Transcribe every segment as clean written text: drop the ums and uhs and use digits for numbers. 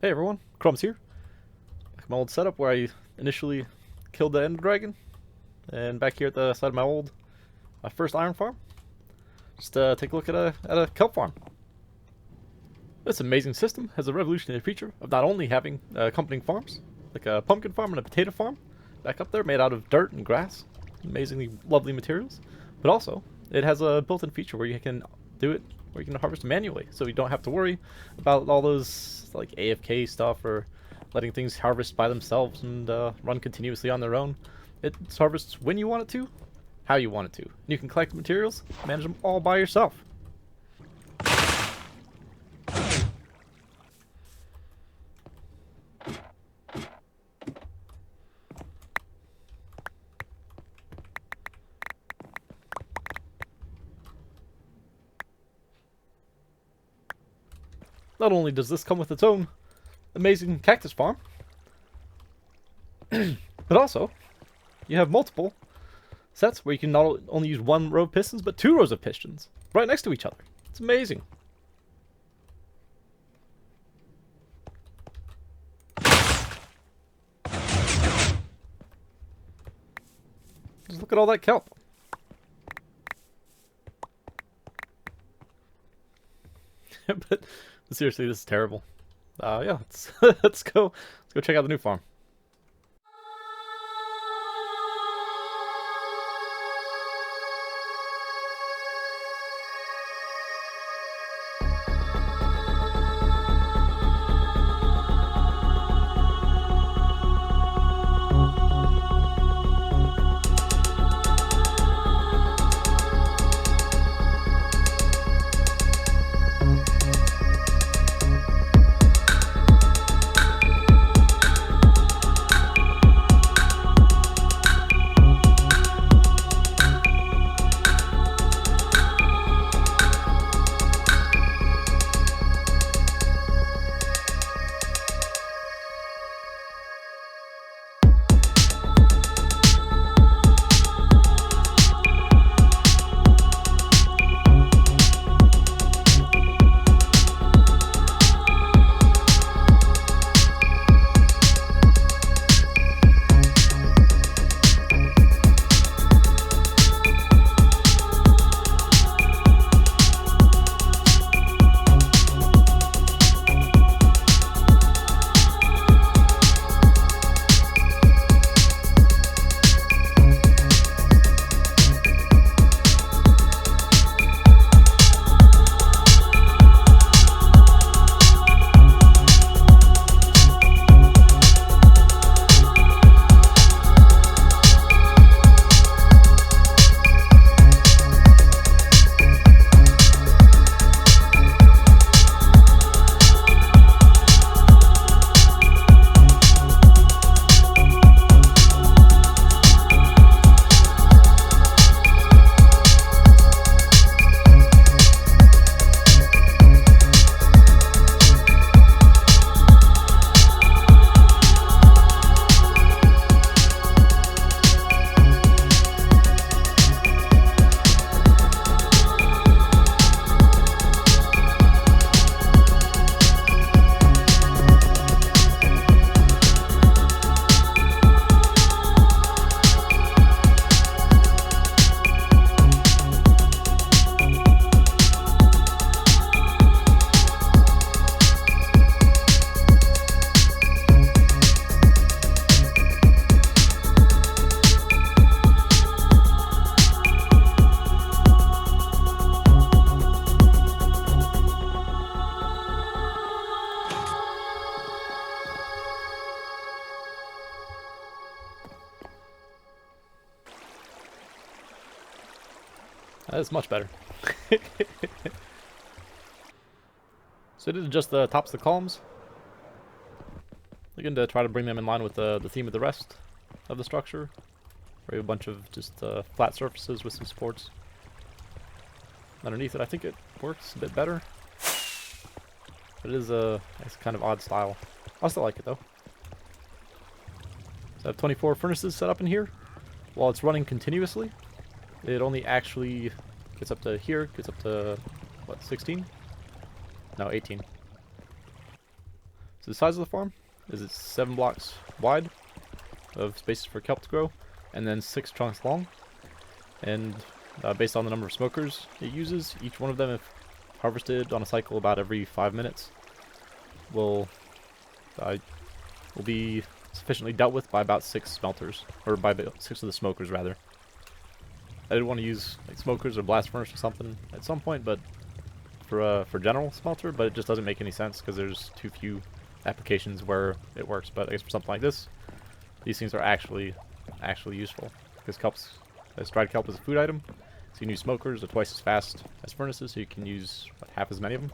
Hey everyone, Crumbs here. Back at my old setup where I initially killed the Ender Dragon, and back here at the side of my first iron farm. Just take a look at a kelp farm. This amazing system has a revolutionary feature of not only having accompanying farms, like a pumpkin farm and a potato farm, back up there made out of dirt and grass, amazingly lovely materials, but also it has a built-in feature where you can do it where you can harvest manually, so you don't have to worry about all those like AFK stuff or letting things harvest by themselves and run continuously on their own. It harvests when you want it to, how you want it to. And you can collect materials, manage them all by yourself. Not only does this come with its own amazing cactus farm, but also you have multiple sets where you can not only use one row of pistons, but 2 rows of pistons right next to each other. It's amazing. Just look at all that kelp. But seriously, this is terrible. Yeah, let's go check out the new farm. That's much better. So I did adjust the tops of the columns. Looking to try to bring them in line with the theme of the rest of the structure. Where you have a bunch of just flat surfaces with some supports. Underneath it, I think it works a bit better. But it is a nice kind of odd style. I still like it though. So I have 24 furnaces set up in here. While it's running continuously, it only actually gets up to here, gets up to, what, 16? No, 18. So the size of the farm is it's 7 blocks wide of spaces for kelp to grow, and then 6 trunks long. And based on the number of smokers it uses, each one of them, if harvested on a cycle about every 5 minutes, will be sufficiently dealt with by about 6 smelters, or by 6 of the smokers rather. I did want to use like smokers or blast furnace or something at some point, but for general smelter, but it just doesn't make any sense because there's too few applications where it works. But I guess for something like this, these things are actually useful, because dried kelp is a food item, so you can use smokers are twice as fast as furnaces, so you can use like, half as many of them.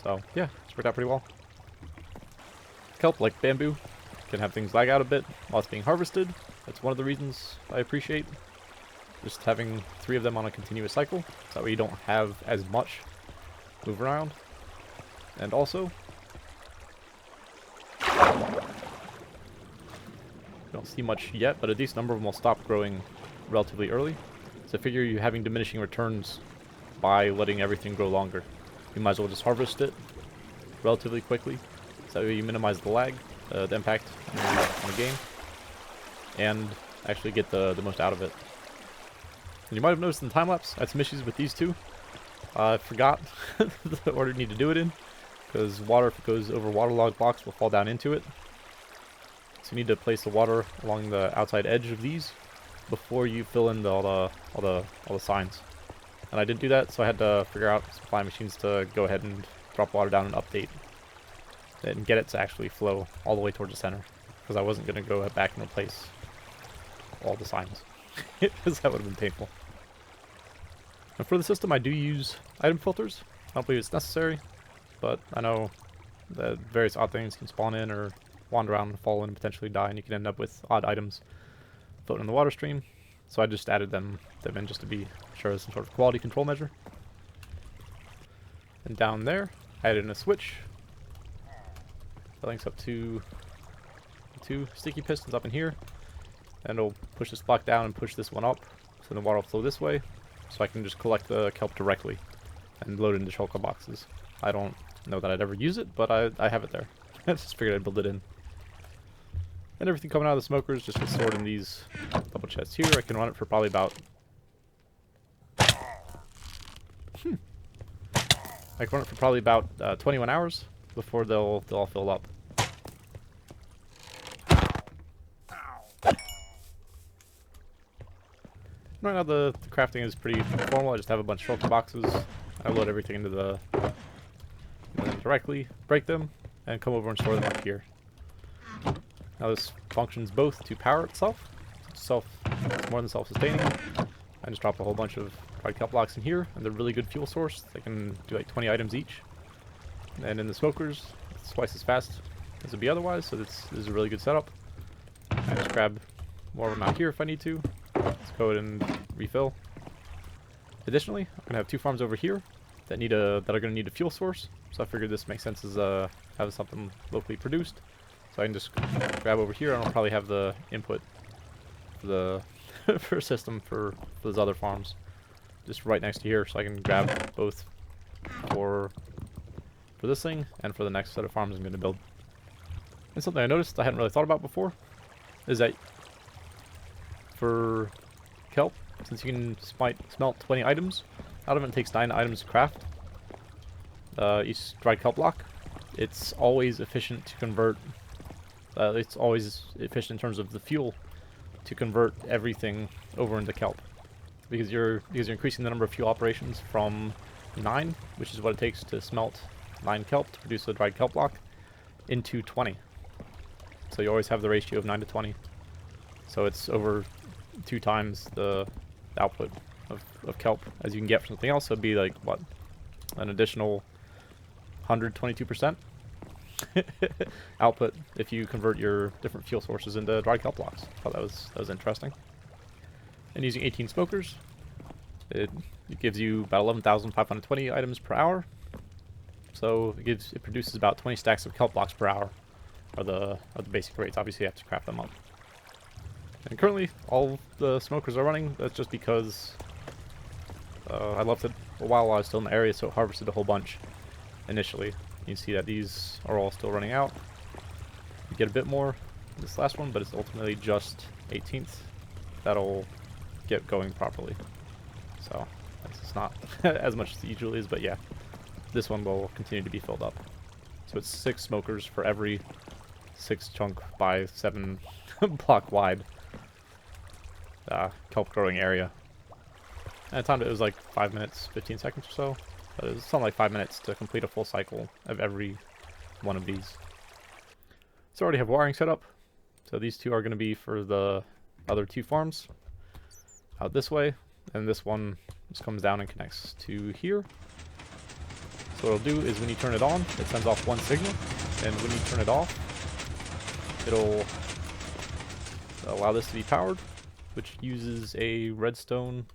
So yeah, it's worked out pretty well. Kelp, like bamboo, can have things lag out a bit while it's being harvested. That's one of the reasons I appreciate just having 3 of them on a continuous cycle, so that way you don't have as much move around. And also, you don't see much yet, but a decent number of them will stop growing relatively early. So figure you're having diminishing returns by letting everything grow longer. You might as well just harvest it relatively quickly, so that way you minimize the lag, the impact on the game, and actually get the most out of it. And you might have noticed in the time-lapse, I had some issues with these two. I forgot the order you need to do it in, because water, if it goes over waterlogged blocks, will fall down into it. So you need to place the water along the outside edge of these before you fill in all the signs. And I didn't do that, so I had to figure out some flying machines to go ahead and drop water down and update it and get it to actually flow all the way towards the center, because I wasn't going to go back and replace all the signs, because that would have been painful. And for the system, I do use item filters. I don't believe it's necessary, but I know that various odd things can spawn in or wander around and fall in and potentially die, and you can end up with odd items floating in the water stream. So I just added them in just to be sure as some sort of quality control measure. And down there, I added in a switch that links up to 2 sticky pistons up in here, and it'll push this block down and push this one up, so the water will flow this way. So I can just collect the kelp directly and load it into shulker boxes. I don't know that I'd ever use it, but I have it there. I just figured I'd build it in. And everything coming out of the smokers just gets stored in these double chests here. I can run it for probably about... I can run it for probably about 21 hours before they'll all fill up. Right now the crafting is pretty formal. I just have a bunch of shulker boxes. I load everything into them directly, break them, and come over and store them up here. Now this functions both to power itself. It's more than self-sustaining. I just drop a whole bunch of dried kelp blocks in here, and they're a really good fuel source. They can do like 20 items each. And in the smokers, it's twice as fast as it'd be otherwise, so this is a really good setup. I just grab more of them out here if I need to. Let's go ahead and refill. Additionally, I'm gonna have 2 farms over here that are gonna need a fuel source. So I figured this makes sense as having something locally produced. So I can just grab over here, and I'll probably have the input for the for a system for those other farms just right next to here, so I can grab both for this thing and for the next set of farms I'm going to build. And something I noticed I hadn't really thought about before is that for kelp, since you can smelt 20 items out of it, it takes 9 items to craft each dried kelp block. It's always efficient to convert. It's always efficient in terms of the fuel to convert everything over into kelp, because you're increasing the number of fuel operations from 9, which is what it takes to smelt 9 kelp to produce a dried kelp block, into 20. So you always have the ratio of 9 to 20. So it's over 2 times the output of kelp as you can get from something else. So it'd be like, what, an additional 122% output if you convert your different fuel sources into dried kelp blocks. I thought that was interesting. And using 18 smokers, it gives you about 11,520 items per hour. So it produces about 20 stacks of kelp blocks per hour, are the basic rates. Obviously you have to craft them up. And currently all the smokers are running. That's just because I left it a while I was still in the area, so it harvested a whole bunch initially. You can see that these are all still running out. You get a bit more this last one, but it's ultimately just 18th. That'll get going properly. So it's not as much as it usually is, but yeah, this one will continue to be filled up. So it's 6 smokers for every 6 chunk by 7 block wide kelp growing area. And at the time it was like 5 minutes, 15 seconds or so. But it was something like 5 minutes to complete a full cycle of every one of these. So I already have wiring set up. So these 2 are going to be for the other 2 farms out this way. And this one just comes down and connects to here. So what it'll do is when you turn it on, it sends off 1 signal. And when you turn it off, it'll allow this to be powered, which uses a redstone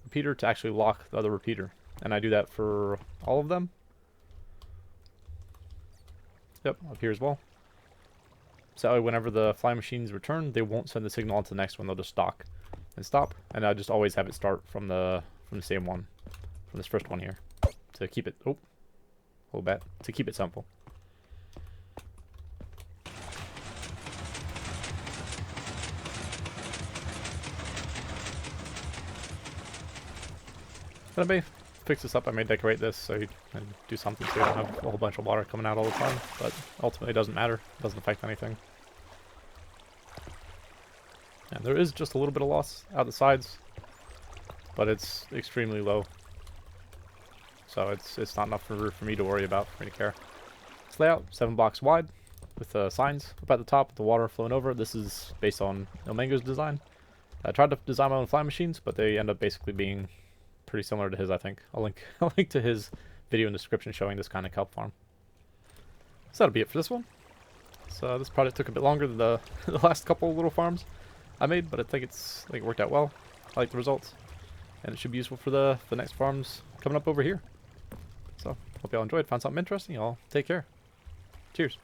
repeater to actually lock the other repeater. And I do that for all of them. Yep, up here as well. So whenever the flying machines return, they won't send the signal on to the next one. They'll just dock and stop. And I just always have it start from the same one, from this first one here, to keep it. Oh, hold back to keep it simple. And I may fix this up. I may decorate this so you can do something so you don't have a whole bunch of water coming out all the time. But ultimately, it doesn't matter. It doesn't affect anything. And there is just a little bit of loss out the sides, but it's extremely low. So it's not enough for me to worry about, for me to care. This layout, 7 blocks wide, with signs up at the top, with the water flowing over. This is based on Omengo's design. I tried to design my own flying machines, but they end up basically being pretty similar to his, I think. I'll link to his video in the description showing this kind of kelp farm. So that'll be it for this one. So this project took a bit longer than the last couple little farms I made, but I think it worked out well. I like the results, and it should be useful for the next farms coming up over here. So hope y'all enjoyed, found something interesting. Y'all take care. Cheers.